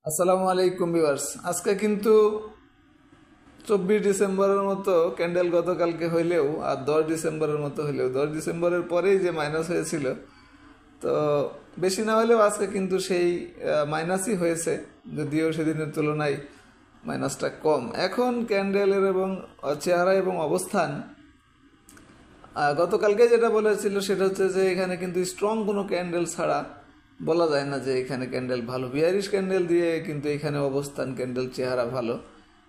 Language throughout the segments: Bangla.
আসসালামু আলাইকুম ভিউয়ার্স। আজকে কিন্তু 24 ডিসেম্বরের মতো ক্যান্ডেল গতকালকে হইলেও আর 10 ডিসেম্বরের মতো হইলেও 10 ডিসেম্বরের পরেই যে মাইনাস হয়েছিল, তো বেশি না হলেও আজকে কিন্তু সেই মাইনাসই হয়েছে, যদিও সেদিনের তুলনায় মাইনাসটা কম। এখন ক্যান্ডেলের এবং চেহারা এবং অবস্থান গতকালকে যেটা বলেছিল সেটা হচ্ছে যে এখানে কিন্তু স্ট্রং কোনো ক্যান্ডেল ছাড়া বলা যায় না যে এখানে ক্যান্ডেল ভালো, বিয়ারিশ ক্যান্ডেল দিয়ে কিন্তু এখানে অবস্থান ক্যান্ডেল চেহারা ভালো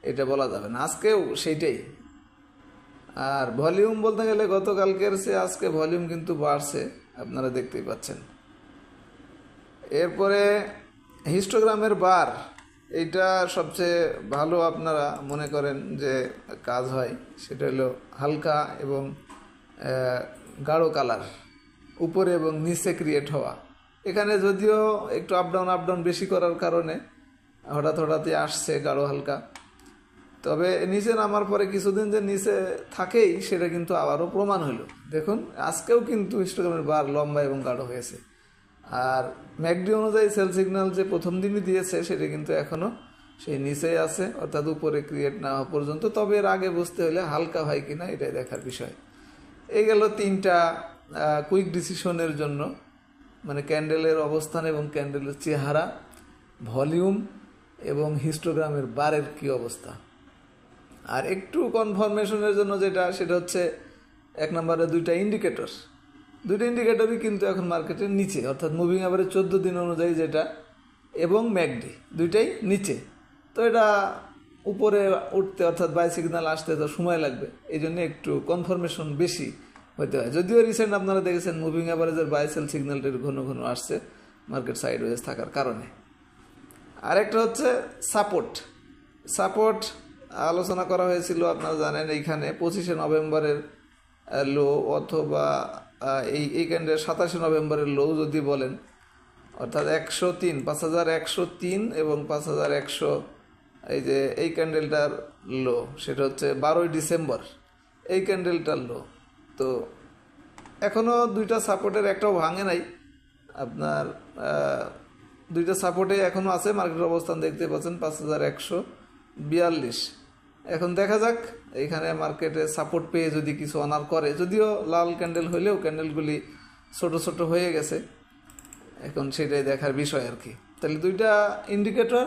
এটা বলা যাবে না। আজকেও সেইটাই। আর ভলিউম বলতে গেলে গতকালকের চেয়ে আজকে ভলিউম কিন্তু বাড়ছে, আপনারা দেখতেই পাচ্ছেন। এরপরে হিস্টোগ্রামের বার, এইটা সবচেয়ে ভালো আপনারা মনে করেন যে কাজ হয়, সেটা হলো হালকা এবং গাঢ় কালার উপরে এবং নিচে ক্রিয়েট হওয়া। এখানে যদিও একটু আপ ডাউন বেশি করার কারণে হঠাৎই আসছে গাঢ় হালকা, তবে নিচে নামার পরে কিছুদিন যে নিচে থাকেই সেটা কিন্তু আবারও প্রমাণ হলো। দেখুন আজকেও কিন্তু হিস্টোগ্রামের বার লম্বা এবং গাঢ় হয়েছে। আর ম্যাকডি অনুযায়ী সেল সিগন্যাল যে প্রথম দিনই দিয়েছে সেটা কিন্তু এখনও সেই নিচেই আছে, অর্থাৎ উপরে ক্রিয়েট না হওয়া পর্যন্ত। তবে এর আগে বুঝতে হলে হালকা হয় কিনা এটাই দেখার বিষয়। এই গেল তিনটা কুইক ডিসিশনের জন্য, মানে ক্যান্ডেলের অবস্থান এবং ক্যান্ডেলের চেহারা, ভলিউম এবং হিস্টোগ্রামের বারের কী অবস্থা। আর একটু কনফার্মেশনের জন্য সেটা হচ্ছে এক নম্বরে দুইটা ইন্ডিকেটরই কিন্তু এখন মার্কেটের নিচে, অর্থাৎ মুভিং অ্যাভারেজ 14 দিন অনুযায়ী যেটা এবং ম্যাকডি দুইটাই নিচে। তো এটা উপরে উঠতে অর্থাৎ বাই সিগন্যাল আসতে তো সময় লাগবে, এই জন্য একটু কনফার্মেশন বেশি হতে হয়। যদিও রিসেন্ট আপনারা দেখেছেন মুভিং অ্যাভারেজের বাই সেল সিগন্যালটা ঘন আসছে মার্কেট সাইডওয়েজ থাকার কারণে। আরেকটা হচ্ছে সাপোর্ট আলোচনা করা হয়েছিল, আপনারা জানেন এইখানে 25শে নভেম্বরের লো অথবা এই ক্যান্ডেল 27শে নভেম্বরের লো যদি বলেন, অর্থাৎ 103 5103 এবং 5100, এই যে এই ক্যান্ডেলটার লো সেটা হচ্ছে 12ই ডিসেম্বর এই ক্যান্ডেলটার লো। তো এখনও দুইটা সাপোর্টের একটাও ভাঙে নাই, আপনার দুইটা সাপোর্টে এখনও আছে। মার্কেটের অবস্থান দেখতে পাচ্ছেন 5142। এখন দেখা যাক এইখানে মার্কেটে সাপোর্ট পেয়ে যদি কিছু অনার করে, যদিও লাল ক্যান্ডেল হইলেও ক্যান্ডেলগুলি ছোট হয়ে গেছে, এখন সেটাই দেখার বিষয় আর কি। তাহলে দুইটা ইন্ডিকেটর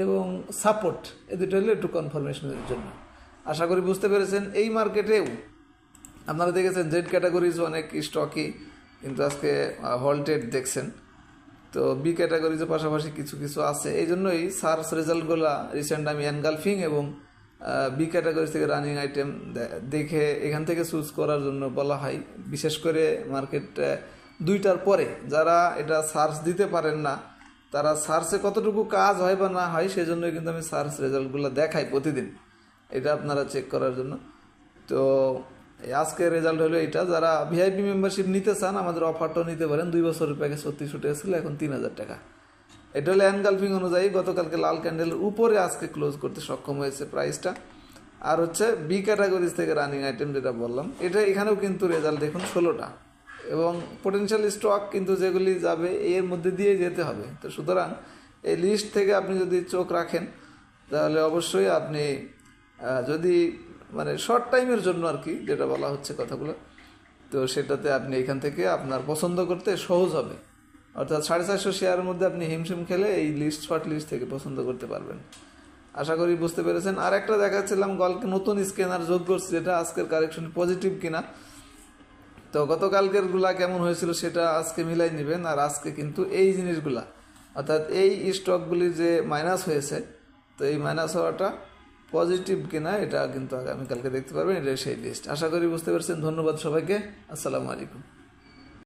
এবং সাপোর্ট, এই দুটো হলো একটু কনফার্মেশনের জন্য। আশা করি বুঝতে পেরেছেন। এই মার্কেটেও আপনারা দেখেছেন জেড ক্যাটাগরিজ অনেক স্টকই কিন্তু আজকে হল্টেড দেখছেন। তো বি ক্যাটাগরিজের পাশাপাশি কিছু আছে, এই জন্যই সার্চ রেজাল্টগুলো রিসেন্ট আমি এনগালফিং এবং বি ক্যাটাগরি থেকে রানিং আইটেম দেখে এখান থেকে চুজ করার জন্য বলা হয়। বিশেষ করে মার্কেট 2টার পরে যারা এটা সার্চ দিতে পারেন না, তারা সার্চে কতটুকু কাজ হয় বা না হয় সেজন্যই কিন্তু আমি সার্চ রেজাল্টগুলো দেখাই প্রতিদিন, এটা আপনারা চেক করার জন্য। তো আজকের রেজাল্ট হলো এটা। যারা ভিআইপি মেম্বারশিপ নিতে চান আমাদের অফারটাও নিতে পারেন। 2 বছরের প্যাকেজ 3600 টাকা ছিল, এখন 3000 টাকা। এটা হলো এনগালফিং অনুযায়ী গতকালকে লাল ক্যান্ডেলের উপরে আজকে ক্লোজ করতে সক্ষম হয়েছে প্রাইসটা। আর হচ্ছে বি ক্যাটাগরিজ থেকে রানিং আইটেম যেটা বললাম, এটা এখানেও কিন্তু রেজাল্ট দেখুন 16টা, এবং পোটেনশিয়াল স্টক কিন্তু যেগুলি যাবে এর মধ্যে দিয়ে যেতে হবে। তো সুতরাং এই লিস্ট থেকে আপনি যদি চোখ রাখেন তাহলে অবশ্যই আপনি যদি মানে শর্ট টাইমের জন্য আর কি যেটা বলা হচ্ছে কথাগুলো, তো সেটাতে আপনি এখান থেকে আপনার পছন্দ করতে সহজ হবে। অর্থাৎ 450 শেয়ারের মধ্যে আপনি হিমশিম খেলে এই শর্ট লিস্ট থেকে পছন্দ করতে পারবেন। আশা করি বুঝতে পেরেছেন। আর একটা দেখাচ্ছিলাম গলকে নতুন স্ক্যানার যোগ করছে, যেটা আজকের কারেকশন পজিটিভ কিনা। তো গতকালকের গুলা কেমন হয়েছিল সেটা আজকে মিলাই নেবেন। আর আজকে কিন্তু এই জিনিসগুলা অর্থাৎ এই স্টকগুলি যে মাইনাস হয়েছে, তো এই মাইনাস হওয়াটা পজিটিভ কিনা এটা কিন্তু আগামীকালকে দেখতে পারবেন। এটা সেই লিস্ট। আশা করি বুঝতে পারছেন। ধন্যবাদ সবাইকে। আসসালামু আলাইকুম।